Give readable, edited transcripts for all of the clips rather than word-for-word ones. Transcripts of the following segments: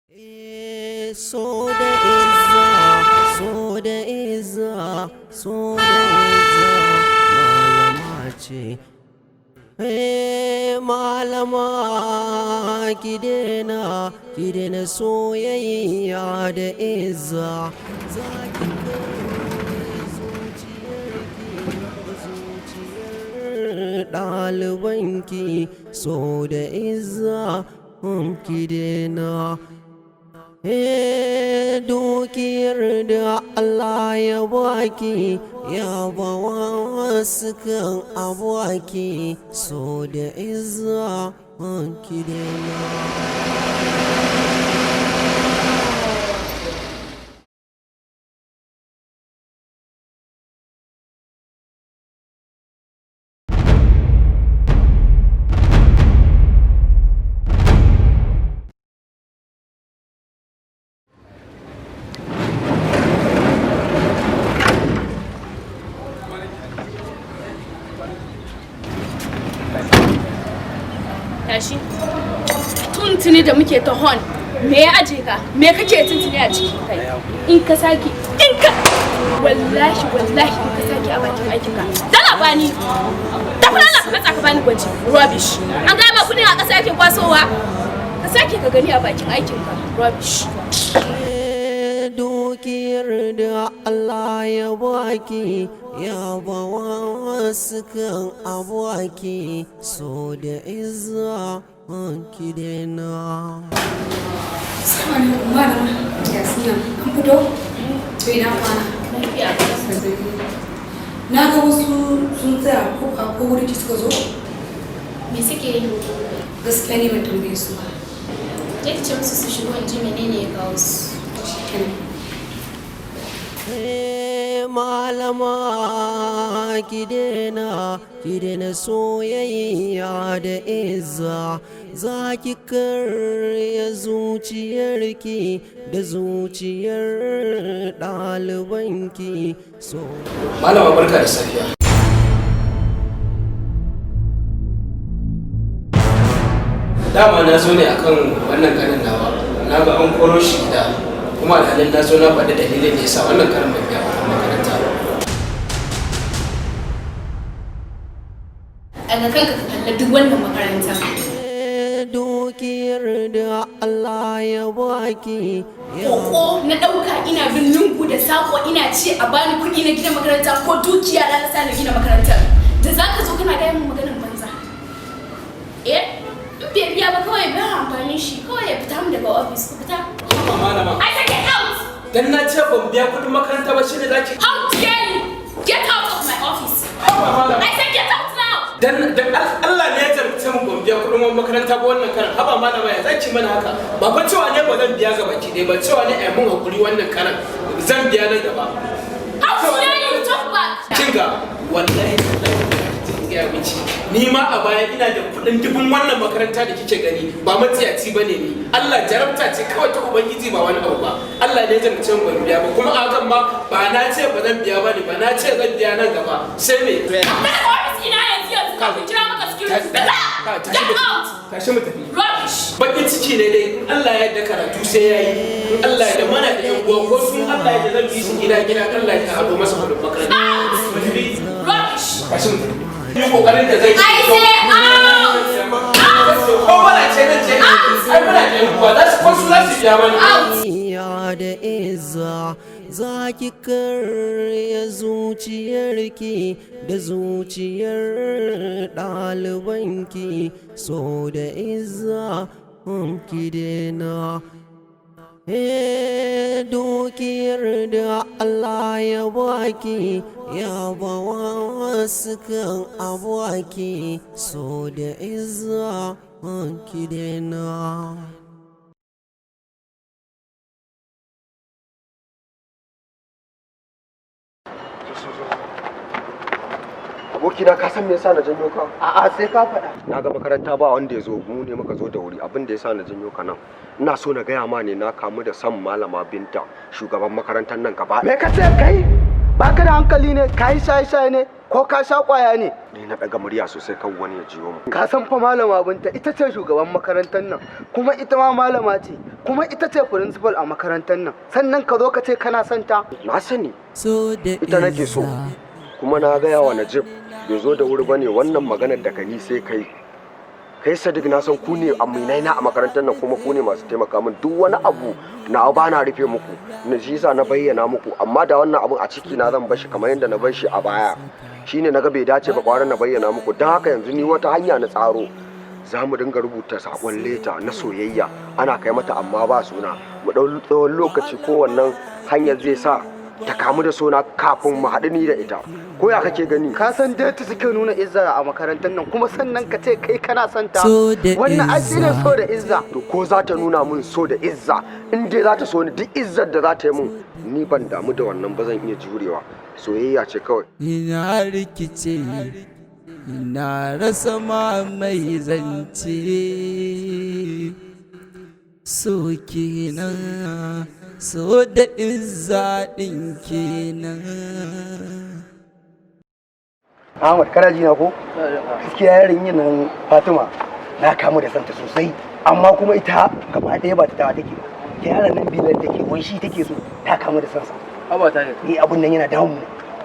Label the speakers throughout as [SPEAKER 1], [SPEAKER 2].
[SPEAKER 1] So da izza malama ce. Malama ki daina soyayya da izza. Za ki kare zuciyar ɗalibanki. So da izza ki daina. Dukiyar da Allah ya baki ya bawa wasu kan abaki. So da izza ki daina.
[SPEAKER 2] Tashi. Tuntuni da muke ta hon. Me ya aje ka? Me kake tuntuni a ciki kai? In ka saki, wallahi in ka saki a bakin aikin ka. Dala bani. Ta fara ka matsa ka bani gwaji. Rubbish. An ga ba kudin a ƙasa yake kwasowa. Ka sake ka gani a bakin aikin ka. Rubbish.
[SPEAKER 1] Dukiyar da Allah ya baki ya bawa wasu kan abaki. So da izza ki daina.
[SPEAKER 3] Assalamu alaikum malama. Yasina, an fito? To ina kwana. Na ga wasu sun tsaya ko wurin ki suka zo?
[SPEAKER 2] Me suke yi?
[SPEAKER 3] Gaskiya ne ban tambaye su ba.
[SPEAKER 2] Je ki ce musu su shigo in ji menene ya kawo su.
[SPEAKER 1] Malama ki daina soyayya da izza. Za ki karya zuciyarki da zuciyar ɗalibanki. So
[SPEAKER 4] Malama barka da safiya. Dama na zo ne akan wannan kanin nawa. Na ga an koro shi da kuma alhalin na zo na faɗi dalilin da yasa wannan karin bai biya kuɗin makaranta ba.
[SPEAKER 2] A ga kanka ka kalla duk wannan makaranta.
[SPEAKER 1] Dukiyar da Allah ya baki
[SPEAKER 2] Koko na ɗauka ina bin lungu da sako ina ce a bani kuɗi na gina makaranta ko dukiya na sa na gina makarantar. Da za ka zo kana gaya min maganin banza. In bai biya ba kawai ba amfani shi kawai ya fita mu daga ofis ku fita.
[SPEAKER 4] Malama.
[SPEAKER 2] I said get out!
[SPEAKER 4] Dan na ce ban biya kuɗin makaranta ba shine zaki.
[SPEAKER 2] How dare you! Get out of my office!
[SPEAKER 4] Malama.
[SPEAKER 2] I said get out now!
[SPEAKER 4] Dan Allah ne ya zarce mu ban biya kuɗin makaranta ba wannan karan. Haba malama ya zaki mana haka. Ba fa cewa ne ba zan biya gaba ki dai ba cewa ne ai mun hakuri wannan karan. Zan biya nan gaba.
[SPEAKER 2] How dare you talk back!
[SPEAKER 4] Kinga wallahi ya miki ni ma a baya ina da kudin dubun wannan makaranta da kike gani ba matsiyaci bane ni Allah jarabta ce kawai ta ubangiji ba wani abu ba Allah ne ya ce ban biya ba kuma a hakan ma ba na ce ba zan biya bane ba na ce zan biya nan gaba sai me
[SPEAKER 2] Office ina yanzu ka kira maka security. Get out!
[SPEAKER 4] tashi mu tafi
[SPEAKER 2] Rubbish!
[SPEAKER 4] bakin ciki ne dai in Allah ya yarda karatu sai yayi in Allah ya da mana da yan uwa ko sun Allah ya da zan bi su gida Allah ya hado masa kudin makaranta
[SPEAKER 2] Rubbish!
[SPEAKER 4] tashi mu tafi yi kokarin da zai
[SPEAKER 2] I say out!
[SPEAKER 4] ko wala ce nan ce ai muna da yan uwa za su ko su za su biya mana
[SPEAKER 1] ya da izza. Za ki karya zuciyarki da zuciyar ɗalibanki. So da izza ki daina. Dukiyar da Allah ya baki ya bawa wasu kan abaki. So da izza ki daina.
[SPEAKER 5] Abokina ka san me yasa na janyo ka? A'a sai ka faɗa. Na ga makaranta ba wanda ya zo, mu ne muka zo da wuri. Abin da yasa na janyo ka nan. Ina so na gaya ma ne na kamu da san malama Binta, shugaban makarantar nan gaba.
[SPEAKER 6] Me ka ce kai? Baka da hankali ne? Kai sai ne? ko ka sha kwaya ne?
[SPEAKER 5] Ni na daga murya sosai kan wani ya jiyo mu.
[SPEAKER 6] Ka san fa malama Binta ita ce shugaban makarantar nan, kuma ita ma malama ce, kuma ita ce principal a makarantar nan. Sannan ka zo ka ce kana son ta?
[SPEAKER 5] Na sani. Ita nake so. Kuma na gaya wa Najib bai zo da wuri bane wannan maganar daga ni sai kai. Kai Sadiq na san ku ne aminai na a makarantar nan kuma ku ne masu taimaka min duk wani abu na ba na rufe muku. Na shi yasa na bayyana muku amma da wannan abun a ciki na zan bar shi kamar yadda na bar shi a baya. Shine naga bai dace ba kwaran na bayyana muku don haka yanzu ni wata hanya na tsaro za mu dinga rubuta sakon leta na soyayya ana kai mata amma ba suna mu dau tsawon lokaci ko wannan hanyar zai sa ta kamu da suna kafin mu haɗu ni da ita ko ya kake gani?
[SPEAKER 6] Ka san date suke nuna izza a makarantar nan kuma sannan ka ce kai kana son ta wannan asiri so da izza.
[SPEAKER 5] To ko za ta nuna min so da izza in dai za ta so ni duk izzar da za ta yi min ni ban damu da wannan ba zan iya jurewa soyayya ce kawai.
[SPEAKER 1] Ina rikice ina rasa ma mai zance so kenan so da izza ɗin kenan.
[SPEAKER 6] Ahmad kana ji na ko? Gaskiya yarinyar nan Fatima na kamu da santa sosai amma kuma ita gaba ɗaya ba ta tawa take ba. Yaran nan Bilal take wai shi take so ta kamu da sansa.
[SPEAKER 7] Haba ta yi.
[SPEAKER 6] Ni abun nan yana damu.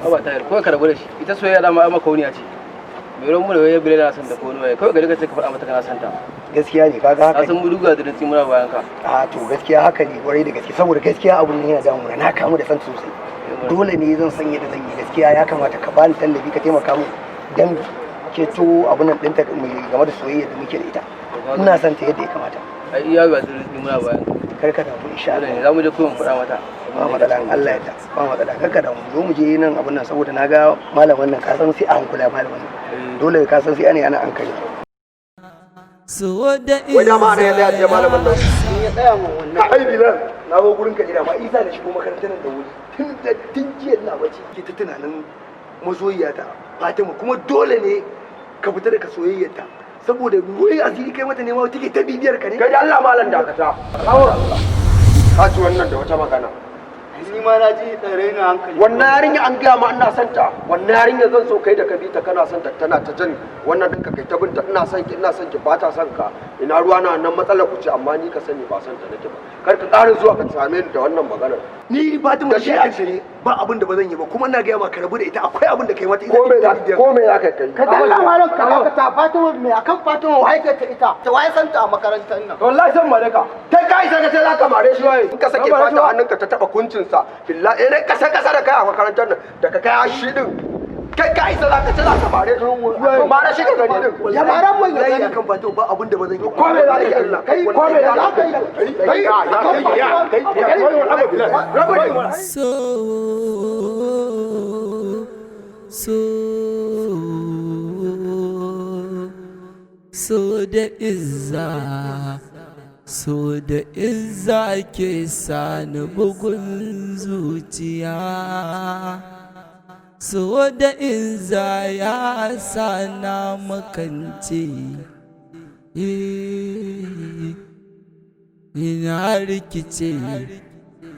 [SPEAKER 7] Haba ta yi. Kawai ka rabu da shi. Ita soyayya da ma makauniya ce. Mai ran mu da wai Bilal na santa ko wani kawai ga daga ka faɗa mata kana santa.
[SPEAKER 6] Gaskiya ne kaga haka.
[SPEAKER 7] Ka san mu duga da rinci muna bayan ka.
[SPEAKER 6] A to gaskiya haka ne kwarai da gaske saboda gaskiya abun nan yana damu na kamu da santa sosai. Dole ne zan san yadda zan yi gaskiya ya kamata ka bani tallafi ka taimaka mu dan ceto abun nan ɗinta game da soyayya da muke da ita. Ina son ta yadda ya kamata.
[SPEAKER 7] Ai iya ga da rinci muna bayan ka.
[SPEAKER 6] Karka da mu insha Allah.
[SPEAKER 7] Za mu je koyon faɗa mata.
[SPEAKER 6] Ba matsala Allah ya ta. Ba matsala karka da mu zo mu je nan abun nan saboda na ga malamin nan ka san sai a hankula malamin nan. Dole ka san sai ana hankali.
[SPEAKER 1] So da
[SPEAKER 5] wai da ma ya je malamin nan
[SPEAKER 6] ya tsaya mu wannan kai Bilal na zo gurin ka ina ma Isa da shigo makarantar nan da wuri tun jiya ina bace ke ta tunanin masoyiya ta Fatima kuma dole ne ka fita daga soyayyarta saboda wai asiri kai mata ne ma take ta bibiyar ka ne
[SPEAKER 5] kai da Allah malam dakata ka ci wannan da wata magana
[SPEAKER 6] ni ma na ji tsare na hankali
[SPEAKER 5] wannan yarinya an gaya ma ina son ta wannan yarinya zan so kai da ka bi ta kana son ta tana ta jan wannan ɗinka kai ta binta ina son ki ba ta son ka ina ruwa na nan matsalar ku ce amma ni ka sani ba son ta nake ba kar ka ƙara zuwa ka same ni da wannan maganar
[SPEAKER 6] ni Fatima shi a shirye ba abin da ba zan yi ba kuma ina gaya ma ka rabu da ita akwai abin da kai mata
[SPEAKER 5] ko me za ka kai
[SPEAKER 6] ka da Allah malam ka ta Fatima me akan Fatima wai ka ita ta wai san ta a makarantar nan
[SPEAKER 5] wallahi san mare ka kai sai ka ce za ka mare shi wai in ka sake fata hannunka ta taba kuncin sa billahi ne kasa da kai a makarantar nan da ka kai shi din kai sai za ka ce za ka mare shi mare shi ka gani din
[SPEAKER 6] ya maran mun ya gani kan Fatima ba abin da ba zan yi
[SPEAKER 5] ko me za ka yi Allah kai ko me za ka
[SPEAKER 1] yi so da izza so da izza ke sani bugun zuciya so da izza ya sana makance ina rikice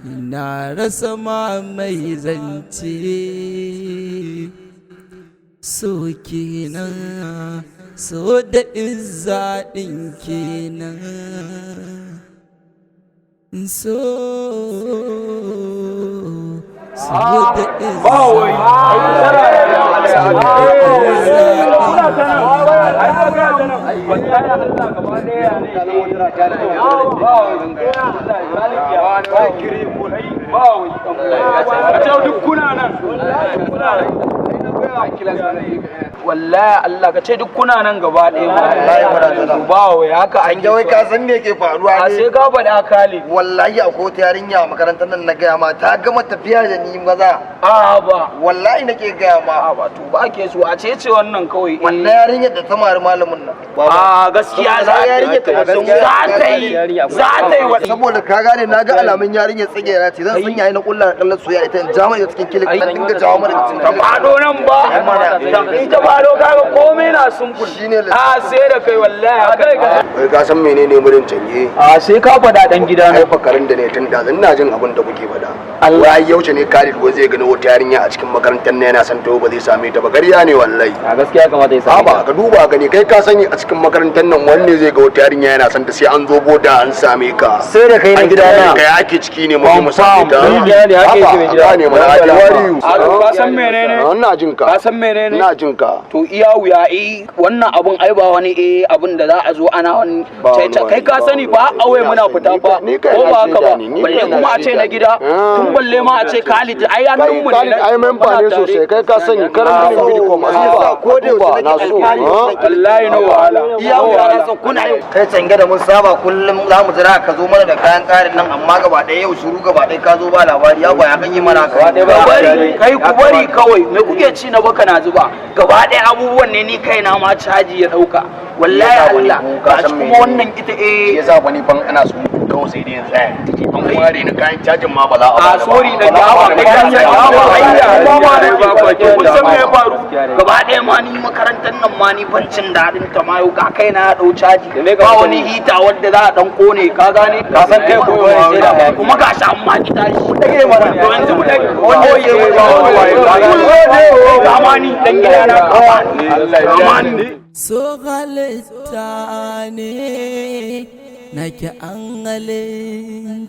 [SPEAKER 1] ina rasa ma mai zance so kenan so da izza ɗin kenan so da
[SPEAKER 7] wallahi Allah ka ce duk kuna nan gaba ɗaya wallahi ba wai haka an
[SPEAKER 6] ga wai ka san me ke faruwa
[SPEAKER 7] a
[SPEAKER 6] ne
[SPEAKER 7] sai ka faɗa kale
[SPEAKER 6] wallahi akwai wata yarinya a makarantar nan na gaya ma ta gama tafiya da ni maza
[SPEAKER 7] a ba
[SPEAKER 6] wallahi nake gaya ma
[SPEAKER 7] a ba to ba ke so a ce wannan kawai
[SPEAKER 6] wannan yarinyar da ta mari malamin nan
[SPEAKER 7] a gaskiya za ta yi
[SPEAKER 6] saboda ka gane na ga alamun yarinyar tsagera ce zan sanya na kullar kallon soyayya ita in jama'a da cikin kilik an dinga jawo mana cikin
[SPEAKER 7] ta fado nan ba in ta fado kaga komai na Allah sumbul
[SPEAKER 6] shine
[SPEAKER 7] a sai da kai wallahi kai
[SPEAKER 6] kai ka san menene murin canje
[SPEAKER 7] a sai ka faɗa dan gida
[SPEAKER 6] ai fakarin da ne tun da ina jin abin da kuke faɗa Allah ya yauce ne Khalid wai zai gani wata yarinya a cikin makarantar ne yana son ta ba zai same ta ba gariya ne wallahi
[SPEAKER 7] a gaskiya kamata ya same
[SPEAKER 6] ba ka duba gani kai ka sani a cikin makarantar nan wanne zai ga wata yarinya yana son ta sai an zo boda an same ka
[SPEAKER 7] sai da kai na gida na
[SPEAKER 6] kai ake ciki ne mu same ta
[SPEAKER 7] gida ne ake ce mai gida
[SPEAKER 6] ne mana ake wariyu
[SPEAKER 7] ka san menene
[SPEAKER 6] ina jin ka
[SPEAKER 7] ka san menene
[SPEAKER 6] ina jin ka
[SPEAKER 7] to iya wuya wannan abun ai ba wani abun da za a zo ana wani kai ka sani ba auye muna fita fa ko ba haka ba balle kuma a ce na gida tun balle ma a ce Khalid ai an mu ne
[SPEAKER 6] ai memba ne sosai kai ka sani karan din bidi ko ma ko da yau na so
[SPEAKER 7] wallahi na wahala
[SPEAKER 8] iya wuya na san kuna yau kai cange da mun saba kullum za mu jira ka zo mana da kayan karin nan amma gaba ɗaya yau shiru gaba ɗaya ka zo ba labari ya ba ya kan yi mana ka kai ku bari kawai me kuke ci na baka na zuba gaba ɗaya abubuwan ne ni kaina ma caji ya dauka wallahi Allah ga kuma wannan ita
[SPEAKER 6] yasa bani ban ana so kawai sai dai tsaya an ware ni kayan cajin ma ba za a
[SPEAKER 7] sorry da jawa kai kan sai jawa ayya ba ne ba ko ke kun san me ya faru
[SPEAKER 8] gaba ɗaya ma ni makarantar nan ma ni bancin dadin ta ma yau ga kai na dau caji ba wani hita wanda za a dan kone ka gane
[SPEAKER 7] ka san kai ko sai da
[SPEAKER 8] kuma ga shi amma ki tashi
[SPEAKER 7] mu dage mana
[SPEAKER 8] to yanzu mu dage
[SPEAKER 7] oye ba ga mani dan gida na ka mani
[SPEAKER 1] so halitta ne nake an halin.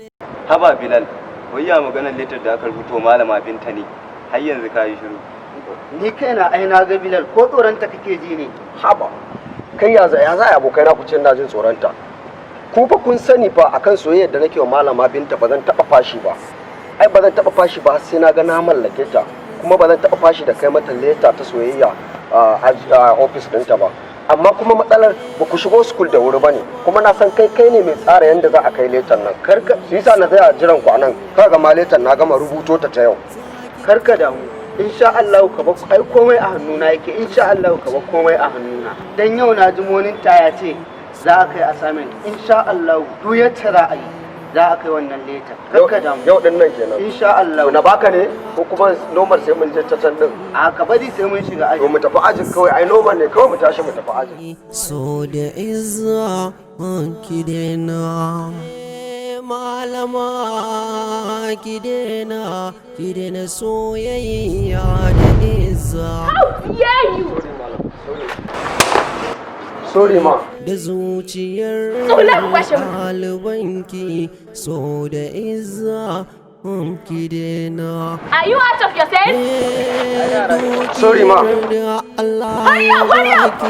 [SPEAKER 9] Haba Bilal, wai ya maganar letter da aka rubuto malama Binta ne, har yanzu ka yi shiru.
[SPEAKER 8] Ni kaina ai na ga Bilal ko tsoronta kake ji ne.
[SPEAKER 6] Haba, kai ya za abokai na ku ce na jin tsoronta. Ku fa kun sani fa akan soyayyar da nake wa malama Binta ba zan taɓa fashi ba. Ai ba zan taɓa fashi ba sai na ga na mallake ta, kuma ba zan taɓa fashi da kai mata leta ta soyayya a ofis ɗinta ba. Amma kuma matsalar ba ku shigo school da wuri bane, kuma na san kai ne mai tsara yanda za a kai letan nan. Karka shi yasa na tsaya jiran ku anan. Kaga ma letan na gama rubuto ta yau.
[SPEAKER 8] Karka damu. Insha Allah ka ba ai komai a hannuna yake. Insha Allah ka ba komai a hannuna. Dan yau na ji monin ya ce za a kai assignment. Insha Allah duk yacce za a yi za a kai wannan letan. Karka damu.
[SPEAKER 6] Yau din nan kenan.
[SPEAKER 8] Insha Allah.
[SPEAKER 6] Na baka ne ko kuma normal sai mun je ta can din.
[SPEAKER 8] A ka bari sai mun shiga aji.
[SPEAKER 6] To mu tafi ajin kawai ai normal ne kawai mu tashi mu tafi ajin.
[SPEAKER 1] So da izza kidena malama kidena soyayya da izza.
[SPEAKER 2] How dare you?
[SPEAKER 6] Sorry ma.
[SPEAKER 1] Da zuciyar ɗalibanki so da izza kidena.
[SPEAKER 2] Are you out of your sense?
[SPEAKER 6] Sorry ma.
[SPEAKER 2] Hurry up, hurry up.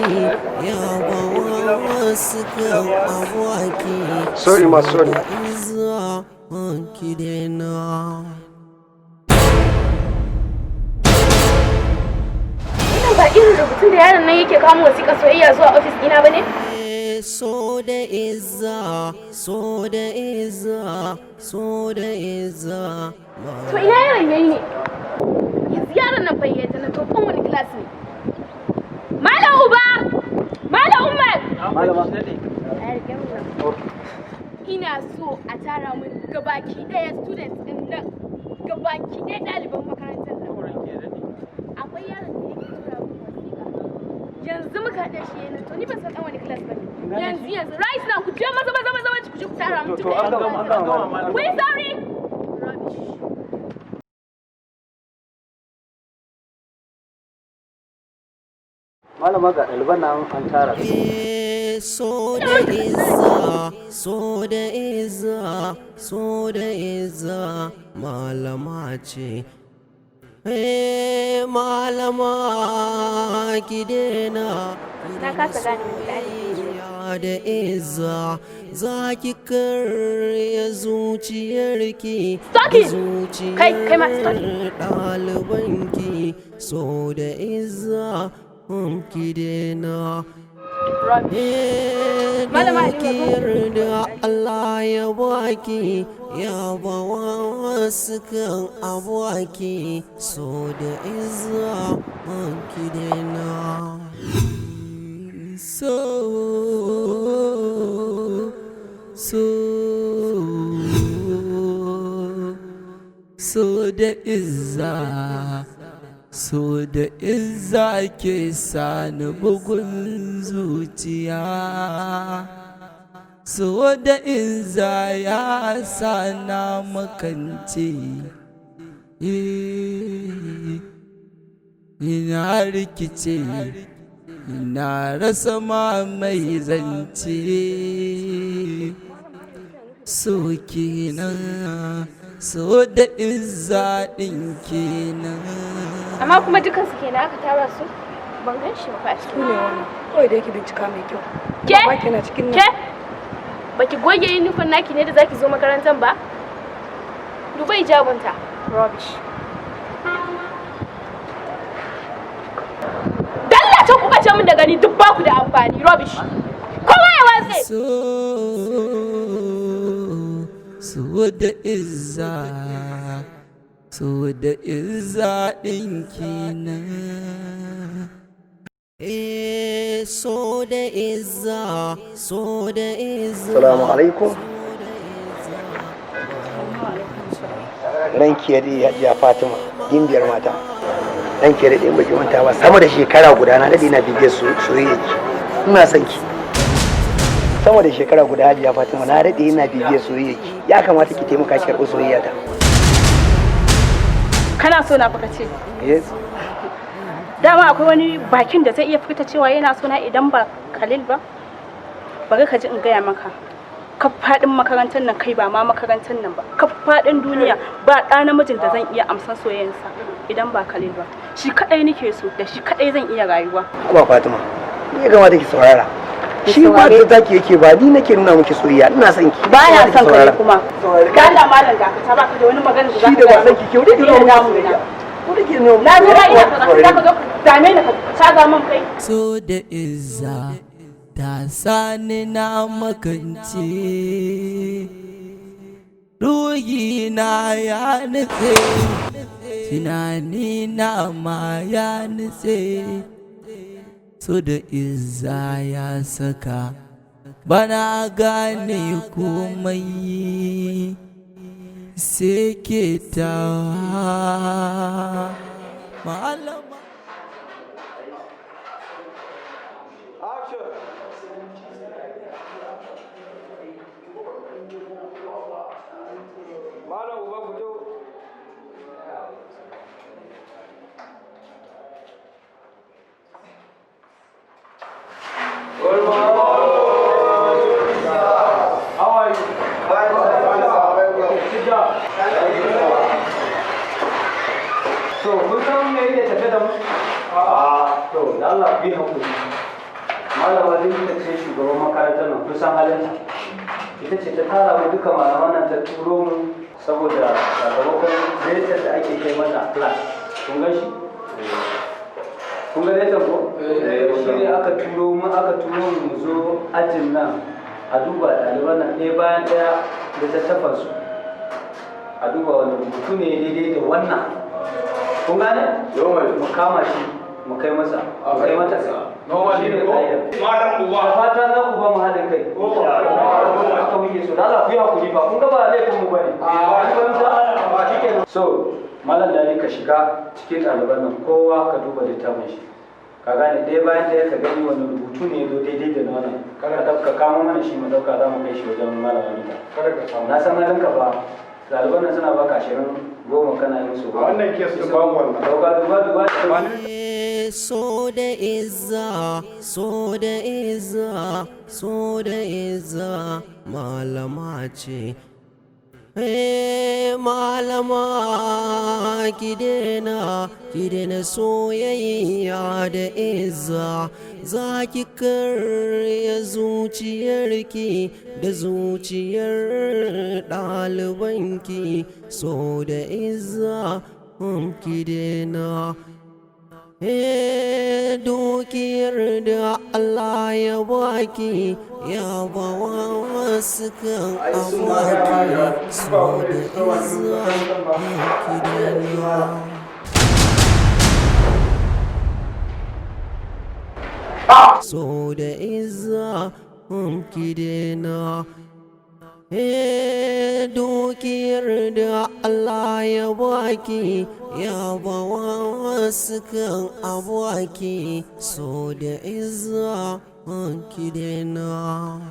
[SPEAKER 6] Sorry ma, sorry.
[SPEAKER 2] Ba irin rubutun da yaron nan yake kawo wasiƙa soyayya zuwa ofis ɗina ba ne?
[SPEAKER 1] So da izza, so da izza, so da izza.
[SPEAKER 2] To ina yaron yayi ne? Yanzu yaron nan bayyana na tofan wani class ne. Malam Uba! Malam Umar!
[SPEAKER 7] malama sai ne
[SPEAKER 2] Ina so a tara min gabaki ɗaya students ɗin nan, gabaki ɗaya ɗaliban makarantar nan. Akwai yaron da yake tura min wasiƙa. Yanzu muka haɗa shi yana to ni ban san ɗan wani class ba ne. Yanzu right now ku je maza ku je ku tara min duka ƴan makarantar. We sorry! Rubbish.
[SPEAKER 7] malama ga ɗaliban nan an tara
[SPEAKER 1] So da izza, so da izza, so da izza, malama ce. Malama ki dena.
[SPEAKER 2] Na kasa gane mutane.
[SPEAKER 1] Da izza, za ki karya zuciyarki.
[SPEAKER 2] Stoki! Kai ma stoki.
[SPEAKER 1] Ɗalibanki, so da izza, ki dena.
[SPEAKER 2] Malama
[SPEAKER 1] da Allah ya baki ya bawa wasu kan abwaki so da izza ki dena so da izza so so da izza ke sani bugun zuciya, so da izza ya sana makance. Ina rikice, ina rasa ma mai zance. So kenan, so da izza ɗin kenan.
[SPEAKER 2] Amma kuma dukansu kenan aka tara su ban gan shi ba a cikin
[SPEAKER 3] ne wannan kawai da yake bincika mai kyau.
[SPEAKER 2] Ke baki goge uniform naki ne da zaki zo makarantar ba? Dubai jabunta rubbish. Dalla ta kuka ce min da gani duk baku da amfani rubbish. Kowa ya watse.
[SPEAKER 1] So da izza, so da izza ɗin kenan. So da izza, so da izza.
[SPEAKER 6] Assalamu alaikum. Ranki ya dai Hajiya Fatima, gimbiyar mata. Ranki ya dai baki manta ba, sama da shekara guda na dade na bige soyayya ki. Ina son ki. Sama da shekara guda Hajiya Fatima na dade ina bige soyayya ki. Ya kamata ki taimaka ki karɓi soyayya ta.
[SPEAKER 2] Kana so na baka ce?
[SPEAKER 6] Yes.
[SPEAKER 2] Dama akwai wani bakin da zai iya fita cewa yana so na idan ba Khalil ba? Bari ka ji in gaya maka. Ka faɗin makarantar nan kai ba ma makarantar nan ba. Ka faɗin duniya ba ɗa namijin da zan iya amsan soyayyarsa idan ba Khalil ba. Shi kadai nake so da shi kadai zan iya rayuwa.
[SPEAKER 6] Aba Fatima, ni ya kamata ki saurara. Shi ba ta take yake ba ni nake nuna miki soyayya ina son ki.
[SPEAKER 2] Ba ya son kai kuma. Ga Allah malam da ka baka da wani magana da zaka.
[SPEAKER 6] Shi da ba san ki kyau da nuna miki soyayya. Ko da ke nuna.
[SPEAKER 2] Na ga ina ka zo dame ni ka caga min kai.
[SPEAKER 1] So da izza ta sani na makance, ruhi na ya nutse, tunani na ma ya nutse. So da izza ya saka bana gane komai, sai ke ta malama.
[SPEAKER 10] So, kun san me yake tafe da mu? To, da Allah ku yi hakuri. Malama Binta ce shugaban makarantar nan, kun san halinta. Ita ce ta tara mu duka malaman nan ta turo mu saboda sakamakon letter da ake kai mata a class. Kun gan shi? Kun ga letter ko? Shi ne aka turo mu zo ajin nan a duba ɗaliban nan ɗaya bayan ɗaya da tattafansu. A duba wanda rubutu ne daidai da wannan. Kun gane? Mu kama shi mu kai masa mu kai mata kai. Shi ne ƙa'ida. Malam uba. Fata za ku ba mu haɗin kai. Haka muke so. Da Allah ku yi hakuri fa. Kun ga ba laifin mu bane. So, malam Dali ka shiga cikin ɗaliban nan kowa ka duba littafin shi. Ka gane ɗaya bayan ɗaya ka gani wani rubutu ne ya zo daidai da wannan. Ka kamo mana shi mu ɗauka za mu kai shi wajen malamin ta. Na san halinka ba. Ɗaliban nan suna baka 20 kana yin su ba. Wannan kes ɗin babu wannan. Duba.
[SPEAKER 1] So da izza, so da izza, so da izza, malama ce. Malama ki daina soyayya da izza, za ki karya zuciyarki da zuciyar ɗalibanki. So da izza ki daina. Dukiyar da Allah ya baki ya bawa wasu kan abaki. So da izza ki daina. So da izza ki daina. dukiyar da Allah ya baki ya bawa wasu kan abuwaki so da izza ki daina